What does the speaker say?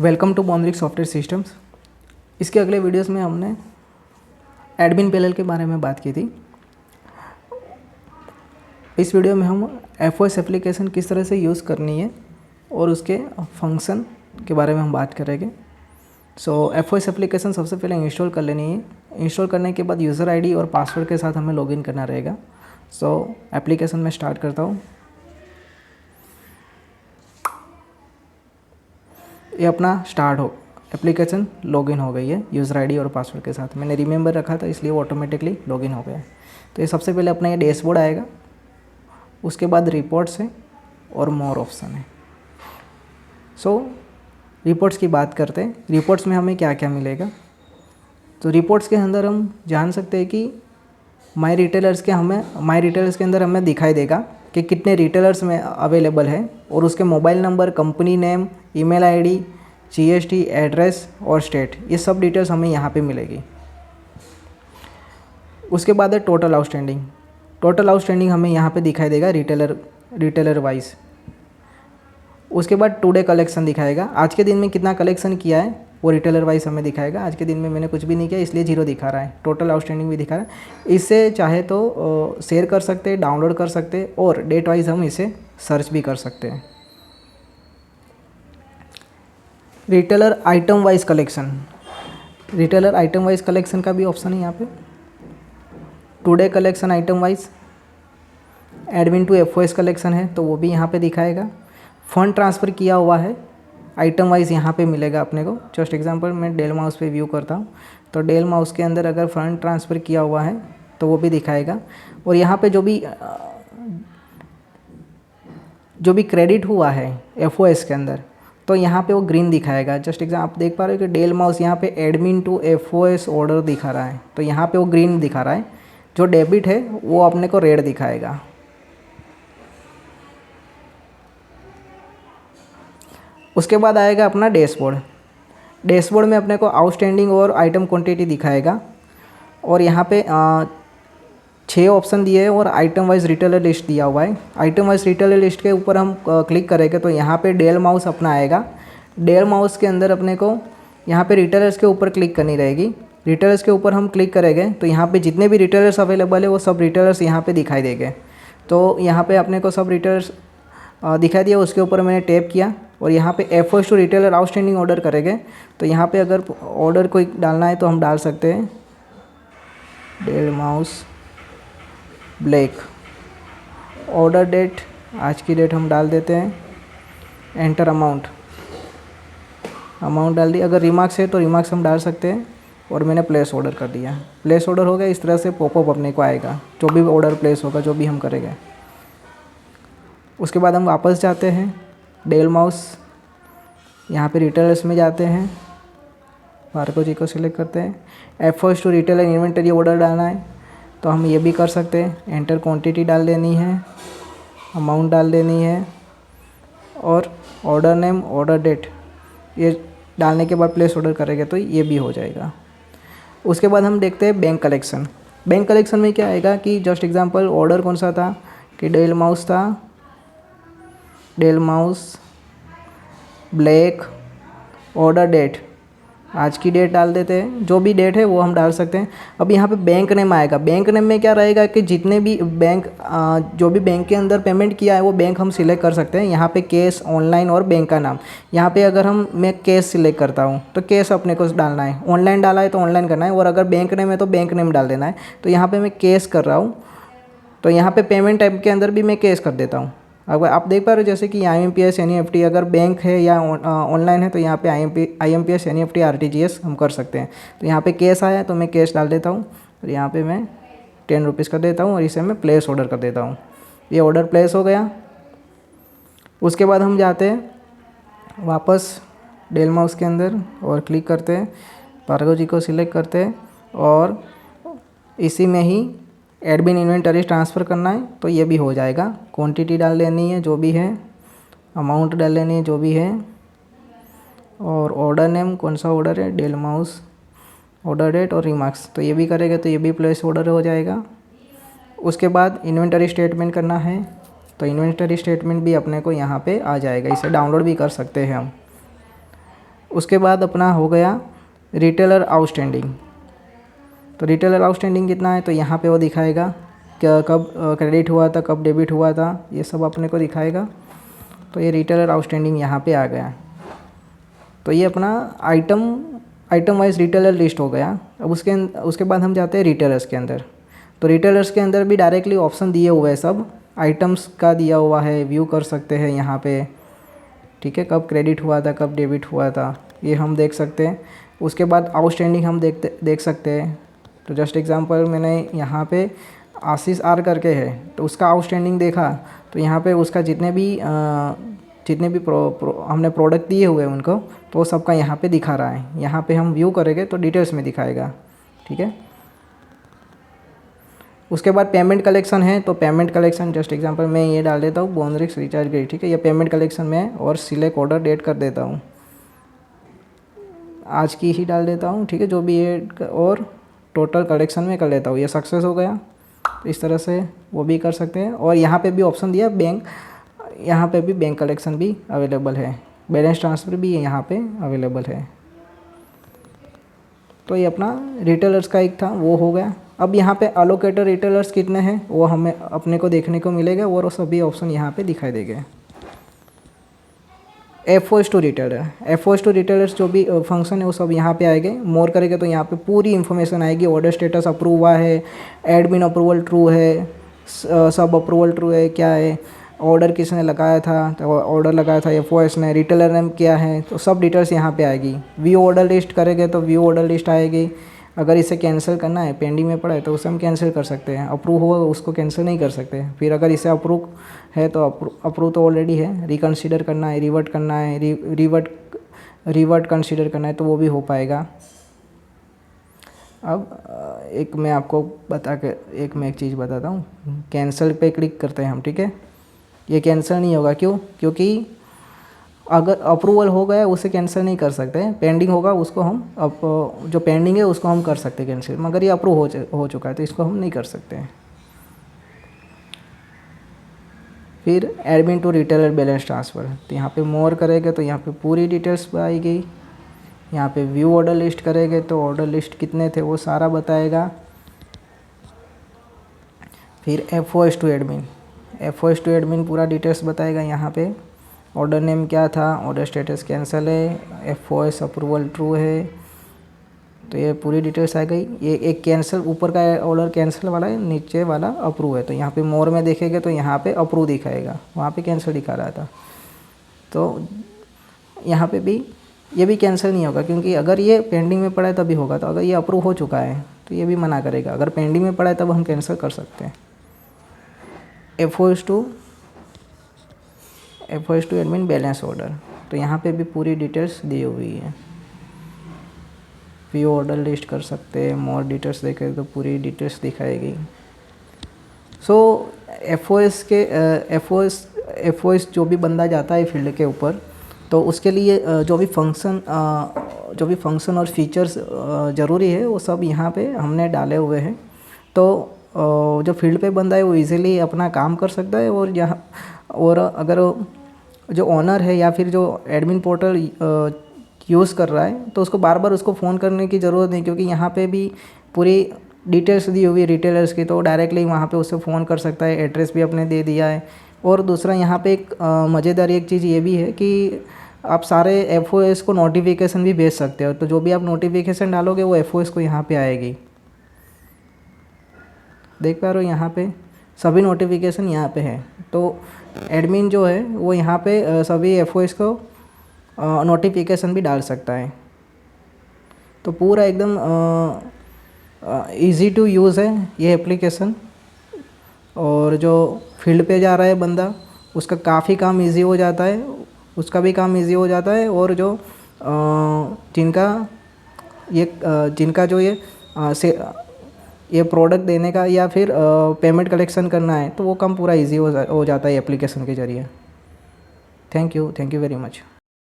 Welcome to Bondric software systems. इसके अगले videos में हमने एडमिन पैनल के बारे में बात की थी। इस वीडियो में हम एफओएस एप्लीकेशन किस तरह से यूज़ करनी है और उसके फंक्शन के बारे में हम बात करेंगे। एफओएस एप्लीकेशन सबसे पहले इंस्टॉल कर लेनी है। इंस्टॉल करने के बाद यूज़र आईडी और पासवर्ड के साथ हमें लॉगिन करना रहेगा। एप्लीकेशन में स्टार्ट करता हूँ। ये अपना स्टार्ट हो एप्लीकेशन लॉगिन हो गई है यूज़र आईडी और पासवर्ड के साथ। मैंने रिमेंबर रखा था इसलिए वो ऑटोमेटिकली लॉगिन हो गया है। तो ये सबसे पहले अपना ये डैशबोर्ड आएगा, उसके बाद रिपोर्ट्स है और मोर ऑप्शन है। रिपोर्ट्स की बात करते हैं। रिपोर्ट्स में हमें क्या क्या मिलेगा। तो रिपोर्ट्स के अंदर हम जान सकते हैं कि माई रिटेलर्स के अंदर हमें दिखाई देगा कि कितने रिटेलर्स में अवेलेबल है और उसके mobile number, company name, email ID, GST, address और स्टेट, ये सब डिटेल्स हमें यहाँ पे मिलेगी। उसके बाद है टोटल आउटस्टैंडिंग। टोटल आउटस्टैंडिंग हमें यहाँ पे दिखाई देगा रिटेलर वाइज। उसके बाद टुडे कलेक्शन दिखाएगा, आज के दिन में कितना कलेक्शन किया है वो रिटेलर वाइज हमें दिखाएगा। आज के दिन में मैंने कुछ भी नहीं किया इसलिए 0 दिखा रहा है। टोटल आउटस्टैंडिंग भी दिखा रहा है। इससे चाहे तो शेयर कर सकते हैं, डाउनलोड कर सकते हैं और डेट वाइज हम इसे सर्च भी कर सकते हैं। Retailer item wise collection, retailer item wise collection का भी ऑप्शन है यहाँ पे। Today collection item wise, admin to FOS collection है तो वो भी यहाँ पे दिखाएगा। फंड ट्रांसफ़र किया हुआ है आइटम वाइज यहाँ पे मिलेगा अपने को। जस्ट एग्जांपल मैं डेल माउस पे व्यू करता हूँ तो डेल माउस के अंदर अगर फंड ट्रांसफ़र किया हुआ है तो वो भी दिखाएगा। और यहाँ पे जो भी क्रेडिट हुआ है एफओएस के अंदर तो यहाँ पे वो ग्रीन दिखाएगा। जस्ट एग्जाम्पल आप देख पा रहे हो कि डेल माउस यहाँ पे एडमिन टू एफओएस ऑर्डर दिखा रहा है तो यहाँ पे वो ग्रीन दिखा रहा है। जो डेबिट है वो अपने को रेड दिखाएगा। उसके बाद आएगा अपना डैशबोर्ड। डैशबोर्ड में अपने को आउटस्टैंडिंग और आइटम क्वांटिटी दिखाएगा और यहाँ पे 6 ऑप्शन दिए हैं और आइटम वाइज रिटेलर लिस्ट दिया हुआ है। आइटम वाइज रिटेलर लिस्ट के ऊपर हम क्लिक करेंगे तो यहाँ पे डेल माउस अपना आएगा। डेल माउस के अंदर अपने को यहाँ पे रिटेलर्स के ऊपर क्लिक करनी रहेगी। रिटेलर्स के ऊपर हम क्लिक करेंगे तो यहाँ पे जितने भी रिटेलर्स अवेलेबल है वो सब रिटेलर्स यहाँ पे दिखाई देंगे। तो यहाँ पे अपने को सब रिटेलर्स दिखाई दिया, उसके ऊपर मैंने टैप किया और यहाँ पे FOS to retailer outstanding order करेंगे तो यहाँ पे अगर ऑर्डर कोई डालना है तो हम डाल सकते हैं Dell mouse black. Order date, आज की डेट हम डाल देते हैं। एंटर अमाउंट डाल दी। अगर रिमार्क्स है तो रिमार्क्स हम डाल सकते हैं और मैंने प्लेस ऑर्डर कर दिया। प्लेस ऑर्डर हो गया। इस तरह से पॉपअप अपने को आएगा जो भी ऑर्डर प्लेस होगा, जो भी हम करेंगे। उसके बाद हम वापस जाते हैं डेल माउस, यहाँ पे रिटेलर्स में जाते हैं, मार्को जी को सिलेक्ट करते हैं। FOS to retailer inventory order डालना है तो हम ये भी कर सकते हैं। एंटर क्वांटिटी डाल देनी है, अमाउंट डाल देनी है और ऑर्डर नेम, ऑर्डर डेट, ये डालने के बाद प्लेस ऑर्डर करेंगे तो ये भी हो जाएगा। उसके बाद हम देखते हैं बैंक कलेक्शन। बैंक कलेक्शन में क्या आएगा कि जस्ट एग्जांपल ऑर्डर कौन सा था कि डेल माउस था, Dell mouse black. Order date, आज की डेट डाल देते हैं, जो भी डेट है वो हम डाल सकते हैं। अब यहाँ पे बैंक नेम आएगा। बैंक नेम में क्या रहेगा कि जितने भी बैंक जो भी बैंक के अंदर पेमेंट किया है वो बैंक हम सिलेक्ट कर सकते हैं। यहाँ पे कैश, ऑनलाइन और बैंक का नाम। यहाँ पे अगर मैं कैश सिलेक्ट करता हूँ तो कैश अपने को डालना है, ऑनलाइन डाला है तो ऑनलाइन करना है और अगर बैंक नेम है तो बैंक नेम डाल देना है। तो यहाँ पर मैं कैश कर रहा हूँ तो यहाँ पर पेमेंट टाइप के अंदर भी मैं कैश कर देता हूँ। अगर आप देख पा रहे हो जैसे कि IMPS NEFT, अगर बैंक है या ऑनलाइन है तो यहाँ पे IMPS NEFT RTGS हम कर सकते हैं। तो यहाँ पे कैश आया तो मैं कैश डाल देता हूँ और यहाँ पे मैं 10 रुपीज़ कर देता हूँ और इसे मैं प्लेस ऑर्डर कर देता हूँ। ये ऑर्डर प्लेस हो गया। उसके बाद हम जाते हैं वापस डेल माउस के अंदर और क्लिक करते हैं, भार्गव जी को सिलेक्ट करते हैं और इसी में ही एडमिन इन्वेंटरी ट्रांसफ़र करना है तो ये भी हो जाएगा। क्वांटिटी डाल लेनी है जो भी है, अमाउंट डाल लेनी है जो भी है और ऑर्डर नेम, कौन सा ऑर्डर है, डेल माउस, ऑर्डर डेट और रिमार्क्स, तो ये भी करेंगे तो ये भी प्लेस ऑर्डर हो जाएगा। उसके बाद इन्वेंटरी स्टेटमेंट करना है तो इन्वेंटरी स्टेटमेंट भी अपने को यहाँ पे आ जाएगा। इसे डाउनलोड भी कर सकते हैं हम। उसके बाद अपना हो गया रिटेलर आउटस्टैंडिंग। तो रिटेलर आउटस्टैंडिंग कितना है तो यहाँ पे वो दिखाएगा क्या कब क्रेडिट हुआ था, कब डेबिट हुआ था, ये सब अपने को दिखाएगा। तो ये रिटेलर आउटस्टैंडिंग यहाँ पे आ गया। तो ये अपना आइटम वाइज रिटेलर लिस्ट हो गया। अब उसके बाद हम जाते हैं रिटेलर्स के अंदर। तो रिटेलर्स के अंदर भी डायरेक्टली ऑप्शन दिए हुए हैं, सब आइटम्स का दिया हुआ है, व्यू कर सकते हैं यहाँ पे, ठीक है। कब क्रेडिट हुआ था, कब डेबिट हुआ था, ये हम देख सकते हैं। उसके बाद आउटस्टैंडिंग हम देख सकते हैं। तो जस्ट एग्जांपल मैंने यहाँ पे आशीष आर करके है, तो उसका आउटस्टैंडिंग देखा, तो यहाँ पे उसका जितने भी हमने प्रोडक्ट दिए हुए हैं उनको, तो वो सबका यहाँ पे दिखा रहा है। यहाँ पे हम व्यू करेंगे तो डिटेल्स में दिखाएगा, ठीक है। उसके बाद पेमेंट कलेक्शन है, तो पेमेंट कलेक्शन जस्ट एग्जांपल मैं ये डाल देता हूँ बोनरिक्स रिचार्ज गई, ठीक है। ये पेमेंट कलेक्शन में और सिलेक्ट ऑर्डर डेट कर देता हूँ, आज की ही डाल देता हूँ, ठीक है, जो भी है, और टोटल कलेक्शन में कर लेता हूँ। ये सक्सेस हो गया। तो इस तरह से वो भी कर सकते हैं। और यहाँ पे भी ऑप्शन दिया बैंक, यहाँ पे भी बैंक कलेक्शन भी अवेलेबल है, बैलेंस ट्रांसफ़र भी यहाँ पे अवेलेबल है। तो ये अपना रिटेलर्स का एक था, वो हो गया। अब यहाँ पे अलोकेटर रिटेलर्स कितने हैं वो हमें अपने को देखने को मिलेगा, और वो सभी ऑप्शन यहाँ पे दिखाई देंगे। FOS2 रिटेलर, FOS2 रिटेलर्स जो भी फंक्शन है वो सब यहाँ पे आएंगे। मोर करेंगे तो यहाँ पे पूरी इन्फॉर्मेशन आएगी। ऑर्डर स्टेटस अप्रूव हुआ है, एडमिन अप्रूवल ट्रू है, सब अप्रूवल ट्रू है, क्या है, ऑर्डर किसने लगाया था, तो ऑर्डर लगाया था FOS ने, रिटेलर नेम क्या है, तो सब डिटेल्स यहाँ पे आएगी। व्यू ऑर्डर लिस्ट करेंगे तो व्यू ऑर्डर लिस्ट आएगी। अगर इसे कैंसिल करना है, पेंडिंग में पड़ा है, तो उसे हम कैंसिल कर सकते हैं। अप्रूव हुआ उसको कैंसिल नहीं कर सकते। फिर अगर इसे अप्रूव है तो अप्रूव तो ऑलरेडी है, रिकन्सिडर करना है, रिवर्ट करना है, रिवर्ट कंसिडर करना है, तो वो भी हो पाएगा। अब एक चीज़ बताता हूँ। कैंसिल पे क्लिक करते हैं हम, ठीक है। ये कैंसिल नहीं होगा, क्यों? क्योंकि अगर अप्रूवल हो गया उसे कैंसिल नहीं कर सकते। पेंडिंग होगा उसको हम जो पेंडिंग है उसको हम कर सकते हैं कैंसिल, मगर ये अप्रूव हो चुका है तो इसको हम नहीं कर सकते हैं। फिर admin to retailer balance transfer, तो यहाँ पे मोर करेंगे तो यहाँ पे पूरी डिटेल्स आएगी। यहाँ पे व्यू ऑर्डर लिस्ट करेंगे तो ऑर्डर लिस्ट कितने थे वो सारा बताएगा। फिर FOS2 एडमिन पूरा डिटेल्स बताएगा। यहाँ पे ऑर्डर नेम क्या था, ऑर्डर स्टेटस कैंसिल है, FOS अप्रूवल ट्रू है, तो ये पूरी डिटेल्स आ गई। ये एक कैंसिल, ऊपर का ऑर्डर कैंसिल वाला है, नीचे वाला अप्रूव है। तो यहाँ पे मोर में देखेंगे तो यहाँ पे अप्रूव दिखाएगा, वहाँ पे कैंसिल दिखा रहा था। तो यहाँ पे भी ये भी कैंसिल नहीं होगा, क्योंकि अगर ये पेंडिंग में पड़ा है तभी होगा। तो अगर ये अप्रूव हो चुका है तो ये भी मना करेगा। अगर पेंडिंग में पड़ा है तब हम कैंसिल कर सकते हैं। FOS2 एडमिन बैलेंस ऑर्डर, तो यहाँ पे भी पूरी डिटेल्स दी हुई है। व्यू ऑर्डर लिस्ट कर सकते हैं, मोर डिटेल्स देखें तो पूरी डिटेल्स दिखाएगी। सो FOS जो भी बंदा जाता है फील्ड के ऊपर, तो उसके लिए जो भी फंक्शन और फीचर्स ज़रूरी है वो सब यहाँ पे हमने डाले हुए हैं। तो जो फील्ड पे बंदा है वो इजीली अपना काम कर सकता है। और अगर जो ओनर है या फिर जो एडमिन पोर्टल यूज़ कर रहा है तो उसको बार बार उसको फ़ोन करने की ज़रूरत नहीं, क्योंकि यहाँ पे भी पूरी डिटेल्स दी हुई है रिटेलर्स की। तो डायरेक्टली वहाँ पे उससे फ़ोन कर सकता है, एड्रेस भी अपने दे दिया है। और दूसरा यहाँ पे एक मज़ेदार एक चीज़ ये भी है कि आप सारे FOS को नोटिफिकेशन भी भेज सकते हो। तो जो भी आप नोटिफिकेशन डालोगे वो FOS को यहाँ पे आएगी। देख पा रहे हो यहाँ पे सभी नोटिफिकेशन यहाँ पे है। तो एडमिन जो है वो यहाँ पे सभी FOS को नोटिफिकेशन भी डाल सकता है। तो पूरा एकदम इजी टू यूज़ है ये एप्लीकेशन। और जो फील्ड पे जा रहा है बंदा उसका काफ़ी काम इजी हो जाता है, उसका भी काम इजी हो जाता है। और जो जिनका जो ये प्रोडक्ट देने का या फिर पेमेंट कलेक्शन करना है तो वो काम पूरा इजी हो जाता है एप्लीकेशन के ज़रिए। Thank you very much.